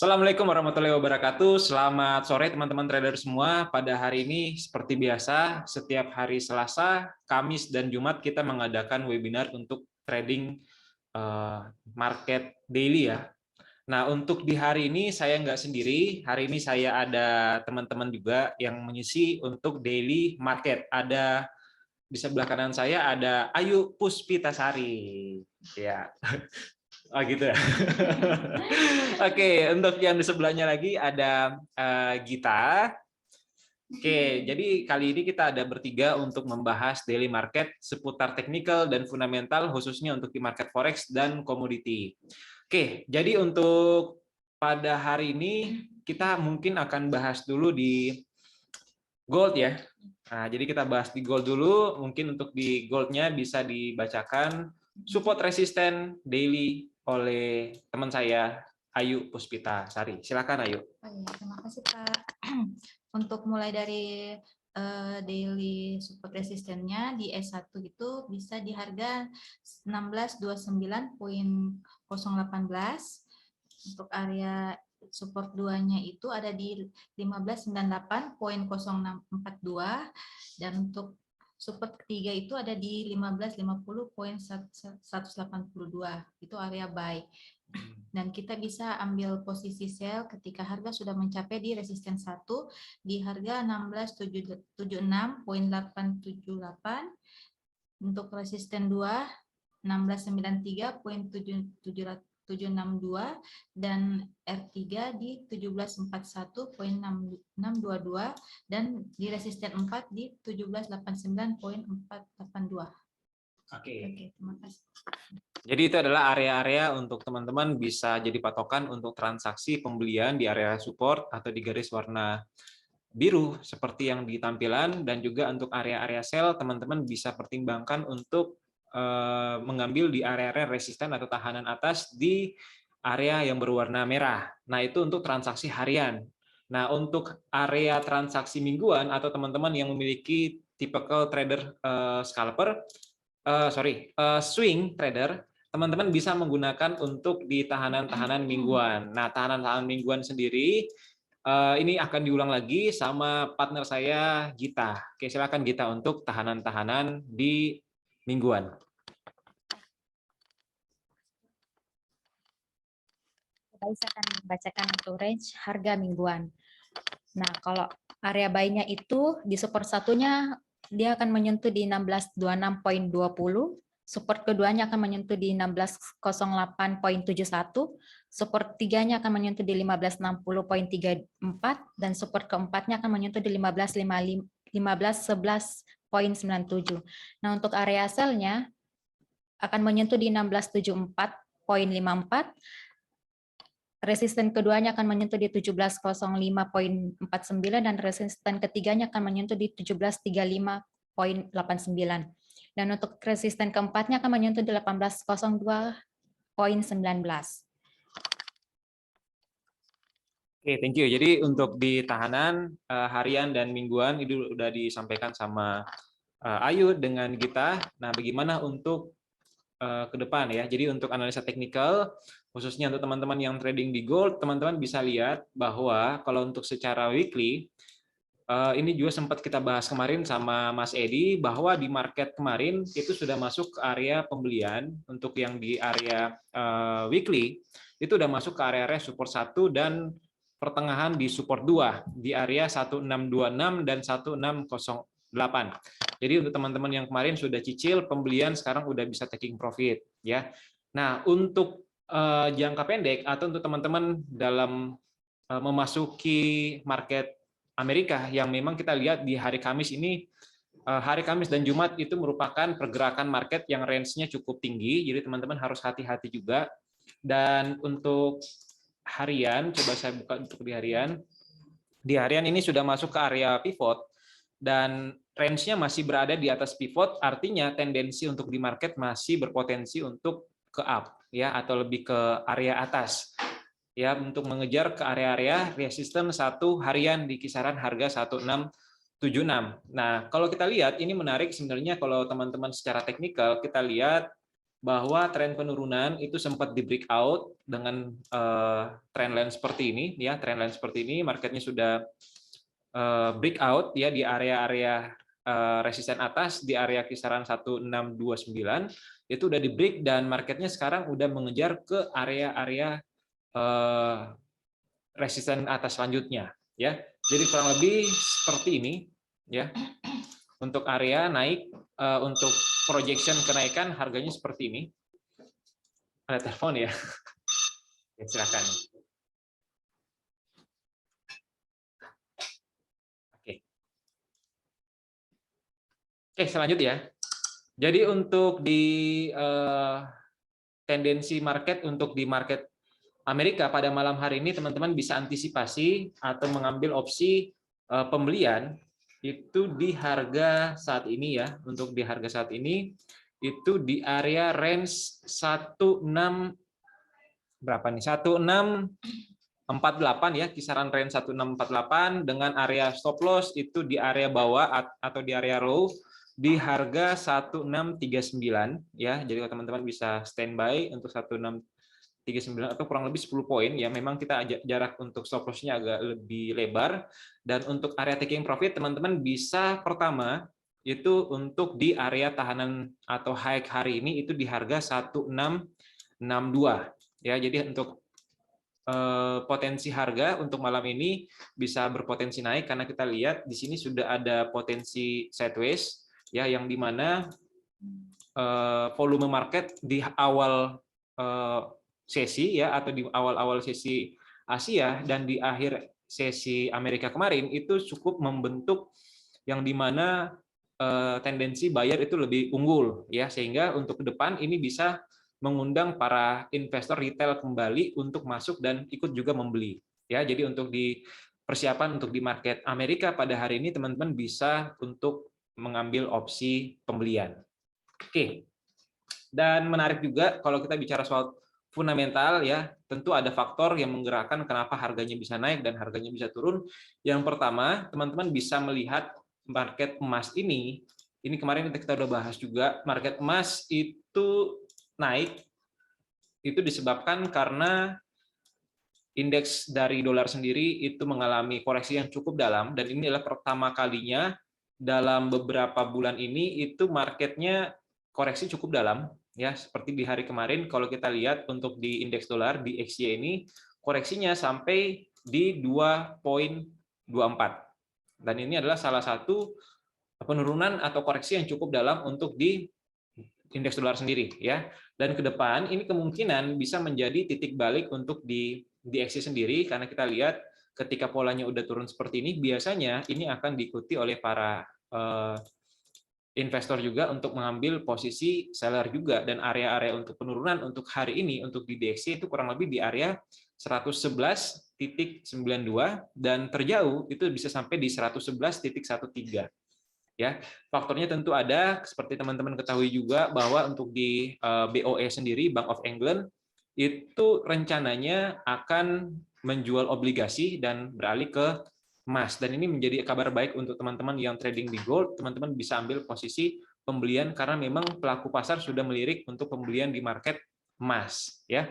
Assalamualaikum warahmatullahi wabarakatuh. Selamat sore teman-teman trader semua. Pada hari ini seperti biasa, setiap hari Selasa, Kamis, dan Jumat kita mengadakan webinar untuk trading market daily ya. Nah, untuk di hari ini saya nggak sendiri. Hari ini saya ada teman-teman juga yang mengisi untuk daily market. Ada di sebelah kanan saya ada Ayu Puspitasari. Ya. Oh gitu ya. Oke, untuk yang di sebelahnya lagi ada Gita. Oke, jadi kali ini kita ada bertiga untuk membahas daily market seputar technical dan fundamental khususnya untuk di market forex dan komoditi. Oke, jadi untuk pada hari ini kita mungkin akan bahas dulu di gold ya. Nah, jadi kita bahas di gold dulu. Mungkin untuk di goldnya bisa dibacakan support resisten daily oleh teman saya Ayu Puspita Sari. Silakan Ayu. Oh iya, terima kasih Pak. Untuk mulai dari daily support resistennya di S1 itu bisa di harga 1629.018. Untuk area support 2-nya itu ada di 1598.0642 dan untuk support ketiga itu ada di 1550.182. Itu area buy. Dan kita bisa ambil posisi sell ketika harga sudah mencapai di resisten 1 di harga 1676.878, untuk resisten 2 1693.762 dan R3 di 1741.622 dan di resisten 4 di 1789.482. Oke, terima kasih. Jadi itu adalah area-area untuk teman-teman bisa jadi patokan untuk transaksi pembelian di area support atau di garis warna biru seperti yang di tampilan, dan juga untuk area-area sell teman-teman bisa pertimbangkan untuk mengambil di area-area resisten atau tahanan atas di area yang berwarna merah. Nah, itu untuk transaksi harian. Nah, untuk area transaksi mingguan atau teman-teman yang memiliki typical trader scalper, swing trader, teman-teman bisa menggunakan untuk di tahanan-tahanan mingguan. Nah, tahanan-tahanan mingguan sendiri ini akan diulang lagi sama partner saya Gita. Oke, silakan Gita untuk tahanan-tahanan di mingguan. Saya akan membacakan untuk range harga mingguan. Nah, kalau area buy-nya itu di support satunya dia akan menyentuh di 1626.20, support keduanya akan menyentuh di 1608.71, support tiganya akan menyentuh di 1560.34, dan support keempatnya akan menyentuh di 1511.97. Nah, untuk area sell-nya akan menyentuh di 1674.54, resisten keduanya akan menyentuh di 1705.49 dan resisten ketiganya akan menyentuh di 1735.89. Dan untuk resisten keempatnya akan menyentuh di 1802.19. Oke, thank you. Jadi untuk di tahanan harian dan mingguan itu udah disampaikan sama Ayu dengan Gita. Nah, bagaimana untuk ke depan ya? Jadi untuk analisa teknikal, khususnya untuk teman-teman yang trading di gold, teman-teman bisa lihat bahwa kalau untuk secara weekly, ini juga sempat kita bahas kemarin sama Mas Edi, bahwa di market kemarin itu sudah masuk ke area pembelian. Untuk yang di area weekly, itu udah masuk ke area support 1 dan pertengahan di support 2, di area 1626 dan 1608. Jadi untuk teman-teman yang kemarin sudah cicil pembelian, sekarang udah bisa taking profit ya. Nah, untuk jangka pendek atau untuk teman-teman dalam memasuki market Amerika yang memang kita lihat di hari Kamis ini, hari Kamis dan Jumat itu merupakan pergerakan market yang range-nya cukup tinggi, jadi teman-teman harus hati-hati juga. Dan untuk harian, coba saya buka untuk di harian. Di harian ini sudah masuk ke area pivot dan range-nya masih berada di atas pivot, artinya tendensi untuk di market masih berpotensi untuk ke up ya, atau lebih ke area atas ya, untuk mengejar ke area-area resisten satu harian di kisaran harga 1676. Nah, kalau kita lihat ini menarik sebenarnya, kalau teman-teman secara teknikal kita lihat bahwa tren penurunan itu sempat di breakout dengan trendline seperti ini, ya, trendline seperti ini, marketnya sudah breakout ya di area-area resisten atas di area kisaran 1629 itu udah di break dan marketnya sekarang udah mengejar ke area-area resisten atas selanjutnya, ya. Jadi kurang lebih seperti ini, ya. Untuk area naik, untuk projection kenaikan harganya seperti ini. Ada telepon ya? Ya, silakan. Oke, selanjutnya. Jadi untuk di tendensi market untuk di market Amerika pada malam hari ini teman-teman bisa antisipasi atau mengambil opsi pembelian itu di harga saat ini ya. Untuk di harga saat ini itu di area range 16 berapa nih? 1648 ya, kisaran range 1648 dengan area stop loss itu di area bawah atau di area low di harga 1639 ya. Jadi teman-teman bisa standby untuk 1639 atau kurang lebih 10 poin ya. Memang kita jarak untuk stop loss-nya agak lebih lebar dan untuk area taking profit teman-teman bisa pertama itu untuk di area tahanan atau high hari ini itu di harga 1662 ya. Jadi untuk potensi harga untuk malam ini bisa berpotensi naik karena kita lihat di sini sudah ada potensi sideways ya, yang dimana volume market di awal sesi ya atau di awal-awal sesi Asia dan di akhir sesi Amerika kemarin itu cukup membentuk yang dimana tendensi buyer itu lebih unggul ya, sehingga untuk ke depan ini bisa mengundang para investor retail kembali untuk masuk dan ikut juga membeli ya. Jadi untuk di persiapan untuk di market Amerika pada hari ini teman-teman bisa untuk mengambil opsi pembelian. Oke. Dan menarik juga kalau kita bicara soal fundamental ya, tentu ada faktor yang menggerakkan kenapa harganya bisa naik dan harganya bisa turun. Yang pertama, teman-teman bisa melihat market emas ini kemarin kita udah bahas juga, market emas itu naik itu disebabkan karena indeks dari dolar sendiri itu mengalami koreksi yang cukup dalam dan ini adalah pertama kalinya dalam beberapa bulan ini itu marketnya koreksi cukup dalam ya, seperti di hari kemarin kalau kita lihat untuk di indeks dolar di XY ini koreksinya sampai di 2,24 dan ini adalah salah satu penurunan atau koreksi yang cukup dalam untuk di indeks dolar sendiri ya. Dan ke depan ini kemungkinan bisa menjadi titik balik untuk di XY sendiri karena kita lihat ketika polanya udah turun seperti ini biasanya ini akan diikuti oleh para investor juga untuk mengambil posisi seller juga, dan area-area untuk penurunan untuk hari ini untuk di DXY itu kurang lebih di area 111.92 dan terjauh itu bisa sampai di 111.13 ya. Faktornya tentu ada seperti teman-teman ketahui juga bahwa untuk di BOE sendiri Bank of England itu rencananya akan menjual obligasi dan beralih ke emas, dan ini menjadi kabar baik untuk teman-teman yang trading di gold. Teman-teman bisa ambil posisi pembelian karena memang pelaku pasar sudah melirik untuk pembelian di market emas ya.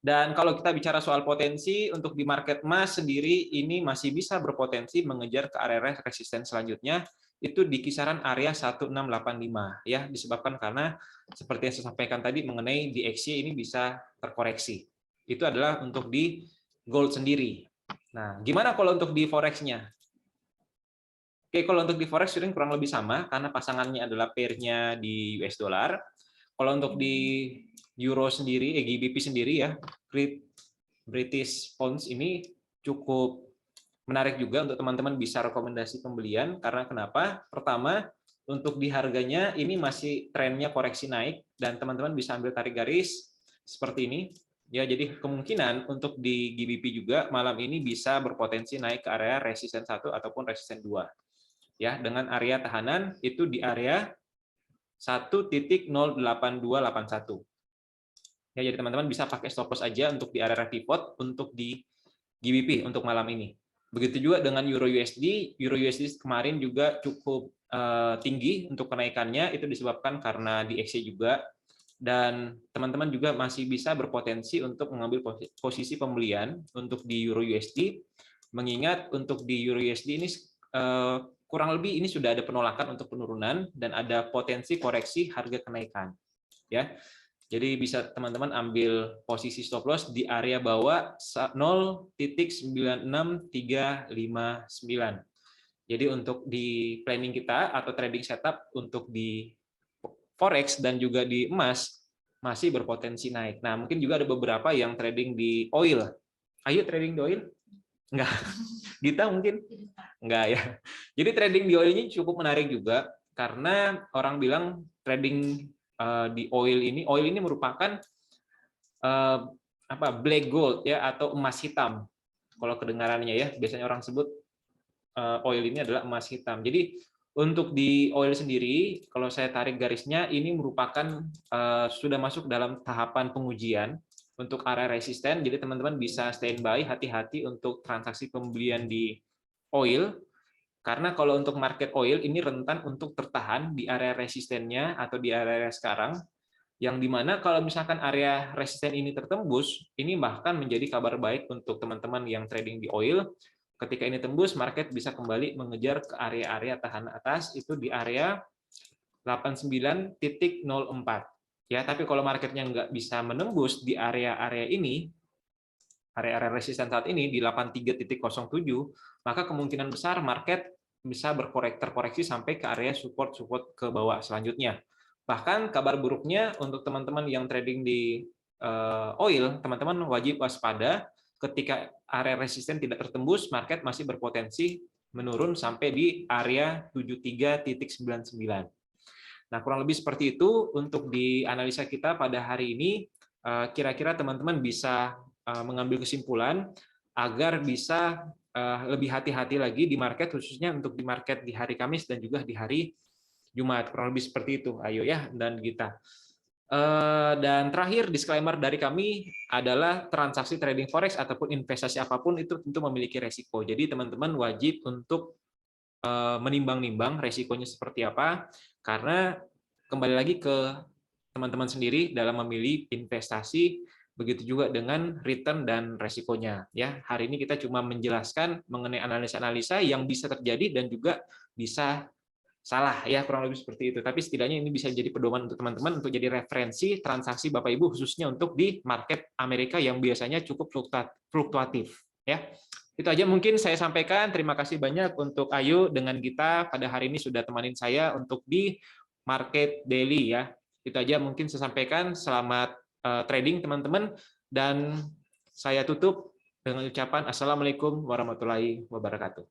Dan kalau kita bicara soal potensi untuk di market emas sendiri ini masih bisa berpotensi mengejar ke area resisten selanjutnya itu di kisaran area 1685 ya, disebabkan karena seperti yang saya sampaikan tadi mengenai di XY ini bisa terkoreksi. Itu adalah untuk di gold sendiri. Nah, gimana kalau untuk di forex-nya? Oke, kalau untuk di forex sering kurang lebih sama karena pasangannya adalah pair-nya di US dollar. Kalau untuk di euro sendiri, GBP sendiri ya, British Pounds ini cukup menarik juga untuk teman-teman bisa rekomendasi pembelian karena kenapa? Pertama, untuk di harganya ini masih trennya koreksi naik dan teman-teman bisa ambil tarik garis seperti ini. Ya, jadi kemungkinan untuk di GBP juga malam ini bisa berpotensi naik ke area resisten 1 ataupun resisten 2. Ya, dengan area tahanan itu di area 1.08281. Ya, jadi teman-teman bisa pakai stop loss aja untuk di area pivot untuk di GBP untuk malam ini. Begitu juga dengan Euro USD. Euro USD kemarin juga cukup tinggi untuk kenaikannya, itu disebabkan karena di XY juga dan teman-teman juga masih bisa berpotensi untuk mengambil posisi pembelian untuk di Euro USD, mengingat untuk di Euro USD ini kurang lebih ini sudah ada penolakan untuk penurunan dan ada potensi koreksi harga kenaikan, ya. Jadi bisa teman-teman ambil posisi stop loss di area bawah 0.96359. Jadi untuk di planning kita atau trading setup untuk di forex dan juga di emas masih berpotensi naik. Nah, mungkin juga ada beberapa yang trading di oil. Ayo trading di oil? Enggak. Gita mungkin? Enggak ya. Jadi trading di oil ini cukup menarik juga karena orang bilang trading di oil ini merupakan black gold ya atau emas hitam. Kalau kedengarannya ya, biasanya orang sebut oil ini adalah emas hitam. Jadi untuk di oil sendiri, kalau saya tarik garisnya, ini merupakan sudah masuk dalam tahapan pengujian untuk area resisten. Jadi teman-teman bisa standby, hati-hati untuk transaksi pembelian di oil. Karena kalau untuk market oil ini rentan untuk tertahan di area resistennya atau di area sekarang, yang dimana kalau misalkan area resisten ini tertembus, ini bahkan menjadi kabar baik untuk teman-teman yang trading di oil. Ketika ini tembus, market bisa kembali mengejar ke area-area tahan atas, itu di area 89.04. Ya, tapi kalau marketnya nggak bisa menembus di area-area ini, area-area resisten saat ini di 83.07, maka kemungkinan besar market bisa terkoreksi sampai ke area support ke bawah selanjutnya. Bahkan kabar buruknya untuk teman-teman yang trading di oil, teman-teman wajib waspada ketika area resisten tidak tertembus, market masih berpotensi menurun sampai di area 73.99. Nah, kurang lebih seperti itu untuk di analisa kita pada hari ini. Kira-kira teman-teman bisa mengambil kesimpulan agar bisa lebih hati-hati lagi di market, khususnya untuk di market di hari Kamis dan juga di hari Jumat. Kurang lebih seperti itu, Ayo ya dan Gita. Dan terakhir, disclaimer dari kami adalah transaksi trading forex ataupun investasi apapun itu tentu memiliki resiko. Jadi teman-teman wajib untuk menimbang-nimbang resikonya seperti apa, karena kembali lagi ke teman-teman sendiri dalam memilih investasi. Begitu juga dengan return dan resikonya. Ya, hari ini kita cuma menjelaskan mengenai analisa-analisa yang bisa terjadi dan juga bisa salah, ya kurang lebih seperti itu. Tapi setidaknya ini bisa jadi pedoman untuk teman-teman untuk jadi referensi transaksi Bapak Ibu, khususnya untuk di market Amerika yang biasanya cukup fluktuatif. Ya, itu aja mungkin saya sampaikan. Terima kasih banyak untuk Ayu dengan Gita pada hari ini sudah temanin saya untuk di market daily ya. Itu aja mungkin saya sampaikan. Selamat trading teman-teman, dan saya tutup dengan ucapan Assalamualaikum warahmatullahi wabarakatuh.